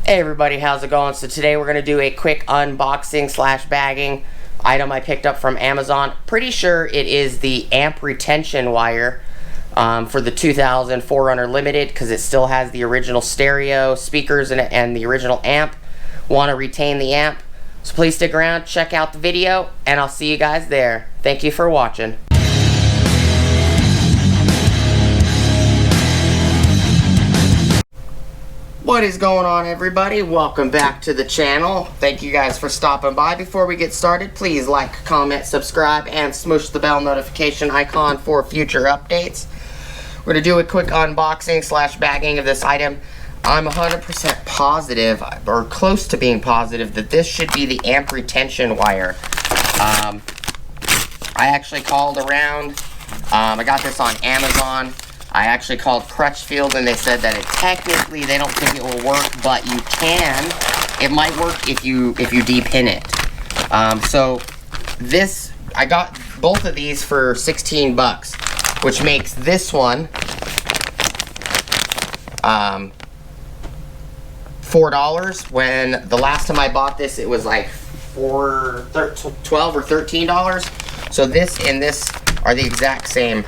Hey everybody, how's it going? So today we're going to do a quick unboxing slash bagging item I picked up from Amazon. Pretty sure it is the amp retention wire for the 2000 4Runner Limited because it still has the original stereo speakers in it and the original amp. Want to retain the amp? So please stick around, check out the video, and I'll see you guys there. Thank you for watching. What is going on, everybody? Welcome back to the channel. Thank you guys for stopping by. Before we get started, please like, comment, subscribe, and smoosh the bell notification icon for future updates. We're going to do a quick unboxing slash bagging of this item. I'm 100% positive, or close to being positive, that this should be the amp retention wire. I actually called around. I got this on Amazon. I actually called Crutchfield and they said that technically they don't think it will work, but you can. It might work if you de-pin it. So this, I got both of these for 16 bucks, which makes this one $4, when the last time I bought this it was like $12 or $13. So this and this are the exact same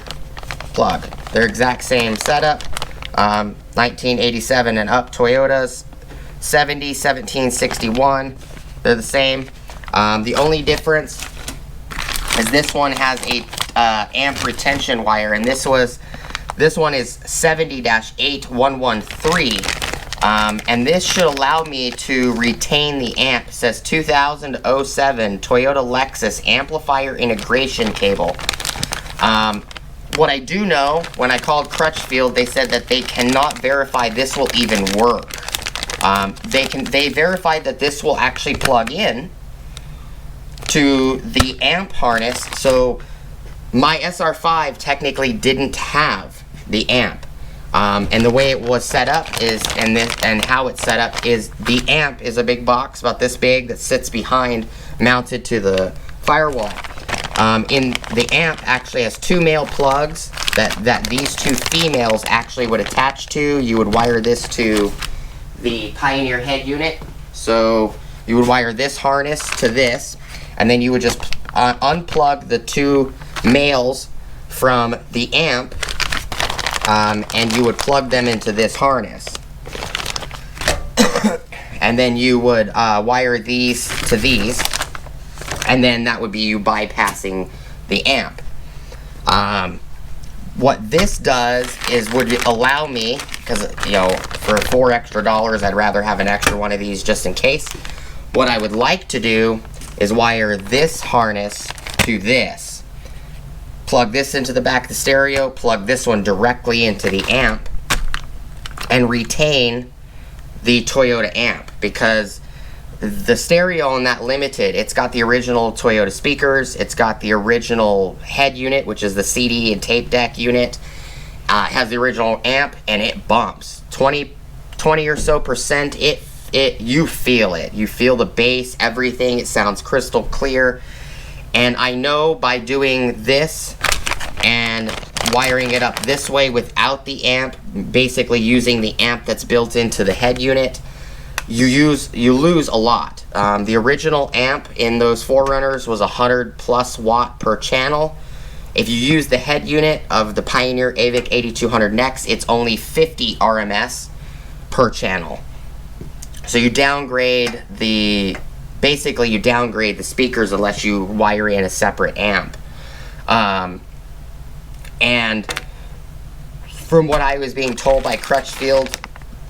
plug. They're exact same setup. 1987 and up Toyotas, 70, 1761. They're the same. The only difference is this one has a amp retention wire, and this one is 70-8113. And this should allow me to retain the amp. It says 2007 Toyota Lexus amplifier integration cable. What I do know, when I called Crutchfield, they said that they cannot verify this will even work. They verified that this will actually plug in to the amp harness. So my SR5 technically didn't have the amp. And the way it was set up is, and how it's set up is, the amp is a big box about this big that sits behind, mounted to the firewall. In the amp actually has two male plugs that these two females actually would attach to. You would wire this to the Pioneer head unit. So you would wire this harness to this, and then you would just unplug the two males from the amp, and you would plug them into this harness. And then you would wire these to these. And then that would be you bypassing the amp. What this does is would allow me, because you know, for $4 extra, I'd rather have an extra one of these just in case. What I would like to do is wire this harness to this. Plug this into the back of the stereo, plug this one directly into the amp, and retain the Toyota amp, because the stereo on that Limited, it's got the original Toyota speakers, it's got the original head unit, which is the CD and tape deck unit, it has the original amp, and it bumps 20 or so percent. You feel it, you feel the bass, everything. It sounds crystal clear. And I know by doing this and wiring it up this way without the amp, basically using the amp that's built into the head unit, you lose a lot. The original amp in those 4Runners was 100+ watt per channel. If you use the head unit of the Pioneer AVIC8200NEX, it's only 50 RMS per channel. So you downgrade basically you downgrade the speakers unless you wire in a separate amp. And from what I was being told by Crutchfield,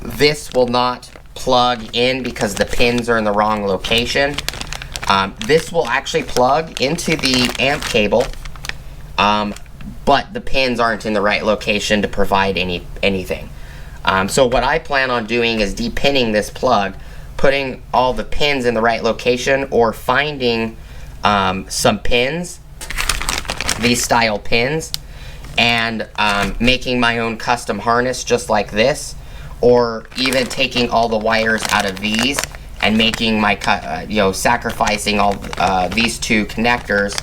this will not plug in because the pins are in the wrong location. This will actually plug into the amp cable, but the pins aren't in the right location to provide anything. So what I plan on doing is de-pinning this plug, putting all the pins in the right location, or finding some pins, these style pins, and making my own custom harness just like this, or even taking all the wires out of these and making my sacrificing all these two connectors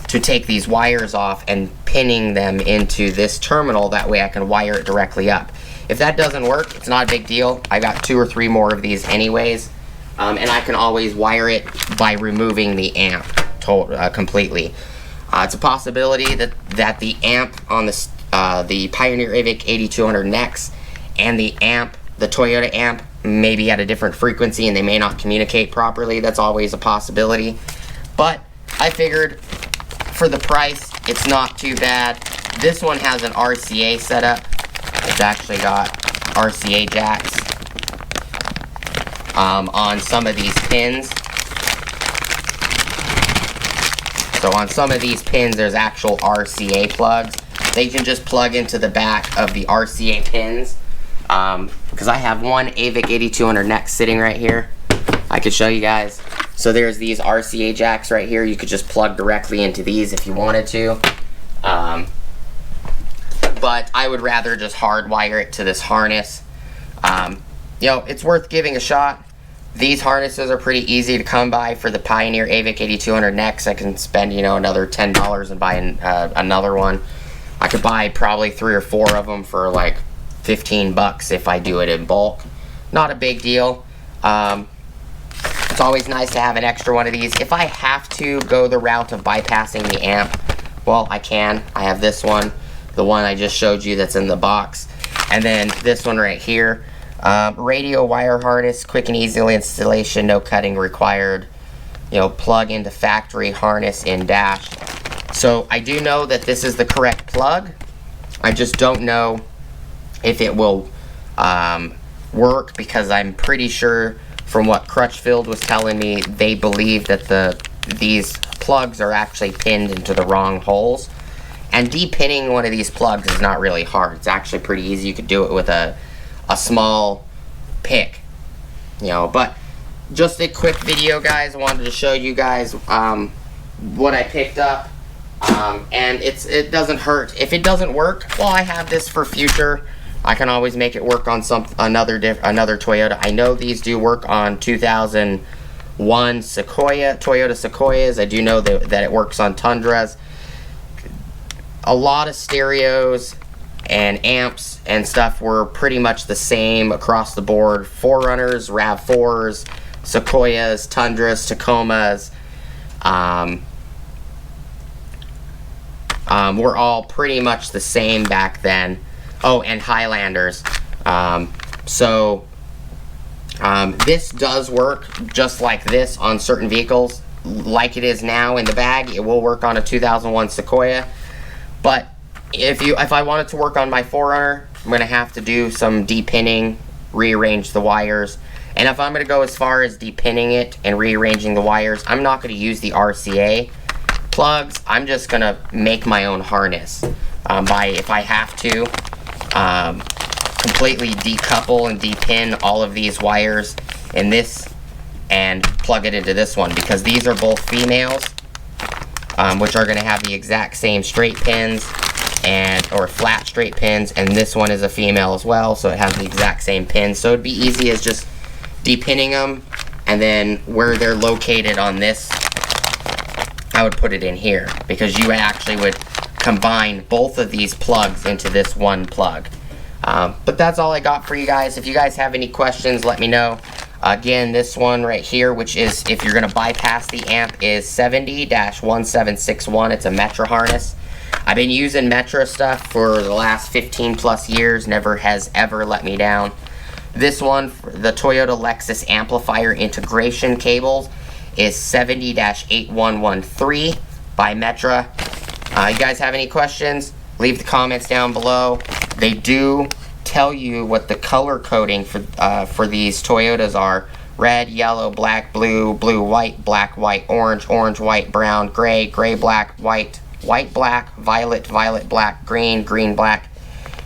to take these wires off and pinning them into this terminal. That way I can wire it directly up. If that doesn't work, it's not a big deal. I got 2 or 3 more of these anyways. And I can always wire it by removing the amp completely. It's a possibility that the amp on the Pioneer AVIC8200NEX and the Toyota amp may be at a different frequency and they may not communicate properly. That's always a possibility. But I figured for the price, it's not too bad. This one has an RCA setup. It's actually got RCA jacks on some of these pins. So on some of these pins, there's actual RCA plugs. They can just plug into the back of the RCA pins. Because I have one AVIC8200NEX sitting right here. I could show you guys. So there's these RCA jacks right here. You could just plug directly into these if you wanted to. But I would rather just hardwire it to this harness. You know, it's worth giving a shot. These harnesses are pretty easy to come by for the Pioneer AVIC8200NEX. I can spend, you know, another $10 and buy another one. I could buy probably 3 or 4 of them for like 15 bucks if I do it in bulk. Not a big deal. It's always nice to have an extra one of these. If I have to go the route of bypassing the amp, well, I can. I have this one, the one I just showed you that's in the box, and then this one right here. Radio wire harness, quick and easy installation, no cutting required. You know, plug into factory harness in dash. So I do know that this is the correct plug. I just don't know if it will work, because I'm pretty sure from what Crutchfield was telling me, they believe that these plugs are actually pinned into the wrong holes. And depinning one of these plugs is not really hard. It's actually pretty easy. You could do it with a small pick, you know. But just a quick video, guys. I wanted to show you guys what I picked up. And it doesn't hurt. If it doesn't work, well, I have this for future. I can always make it work on another Toyota. I know these do work on 2001 Toyota Sequoias. I do know that it works on Tundras. A lot of stereos and amps and stuff were pretty much the same across the board. 4Runners, RAV4s, Sequoias, Tundras, Tacomas. Were all pretty much the same back then. Oh, and Highlanders. This does work just like this on certain vehicles. Like it is now in the bag, it will work on a 2001 Sequoia. But if I want it to work on my 4Runner, I'm going to have to do some depinning, rearrange the wires. And if I'm going to go as far as depinning it and rearranging the wires, I'm not going to use the RCA plugs. I'm just going to make my own harness. If I have to, completely decouple and depin all of these wires in this and plug it into this one, because these are both females, which are going to have the exact same straight pins or flat straight pins, and this one is a female as well, so it has the exact same pins. So it'd be easy as just depinning them, and then where they're located on this, I would put it in here, because you actually would combine both of these plugs into this one plug. But that's all I got for you guys. If you guys have any questions, let me know. Again, this one right here, which is, if you're going to bypass the amp, is 70-1761. It's a Metra harness. I've been using Metra stuff for the last 15 plus years. Never has ever let me down. This one, the Toyota Lexus amplifier integration cables, is 70-8113 by Metra. You guys have any questions? Leave the comments down below. They do tell you what the color coding for these Toyotas are: red, yellow, black, blue, blue, white, black, white, orange, orange, white, brown, gray, gray, black, white, white, black, violet, violet, black, green, green, black.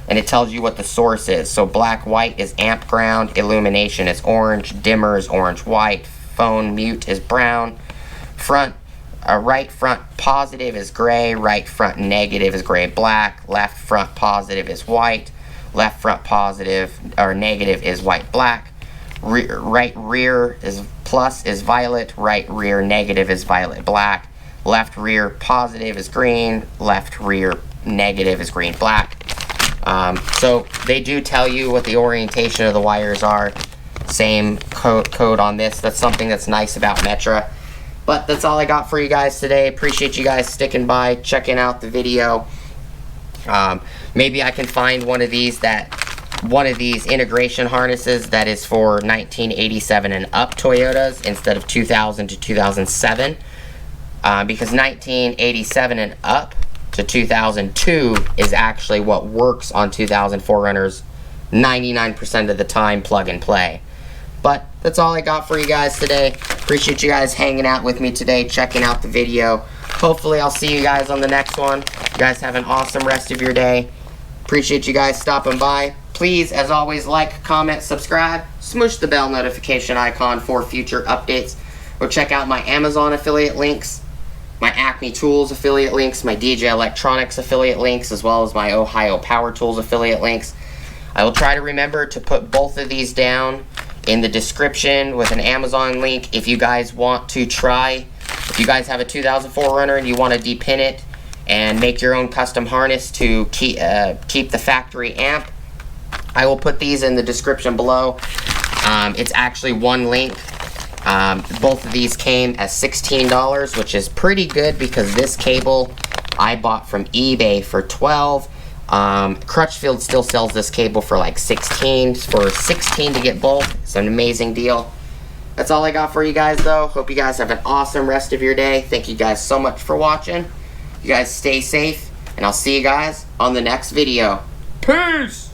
And it tells you what the source is. So black, white is amp ground, illumination is orange, dimmer is orange, white, phone mute is brown, right front positive is gray, right front negative is gray black, left front positive is white, left front positive or negative is white black, right rear is plus is violet, right rear negative is violet black, left rear positive is green, left rear negative is green black. So they do tell you what the orientation of the wires are. Same code on this. That's something that's nice about Metra. But that's all I got for you guys today. Appreciate you guys sticking by, checking out the video. Maybe I can find one of these integration harnesses that is for 1987 and up Toyotas instead of 2000 to 2007. Because 1987 and up to 2002 is actually what works on 2004 runners 99% of the time, plug and play. But that's all I got for you guys today. Appreciate you guys hanging out with me today, checking out the video. Hopefully I'll see you guys on the next one. You guys have an awesome rest of your day. Appreciate you guys stopping by. Please, as always, like, comment, subscribe, smoosh the bell notification icon for future updates, or check out my Amazon affiliate links, my Acme Tools affiliate links, my DJ Electronics affiliate links, as well as my Ohio Power Tools affiliate links. I will try to remember to put both of these down in the description with an Amazon link if you guys want to try. If you guys have a 2004 runner and you want to depin it and make your own custom harness to keep the factory amp, I will put these in the description below. It's actually one link. Both of these came as $16, which is pretty good because this cable I bought from eBay for $12. Crutchfield still sells this cable for like $16. For $16 to get both, it's an amazing deal. That's all I got for you guys though. Hope you guys have an awesome rest of your day. Thank you guys so much for watching. You guys stay safe, and I'll see you guys on the next video. Peace!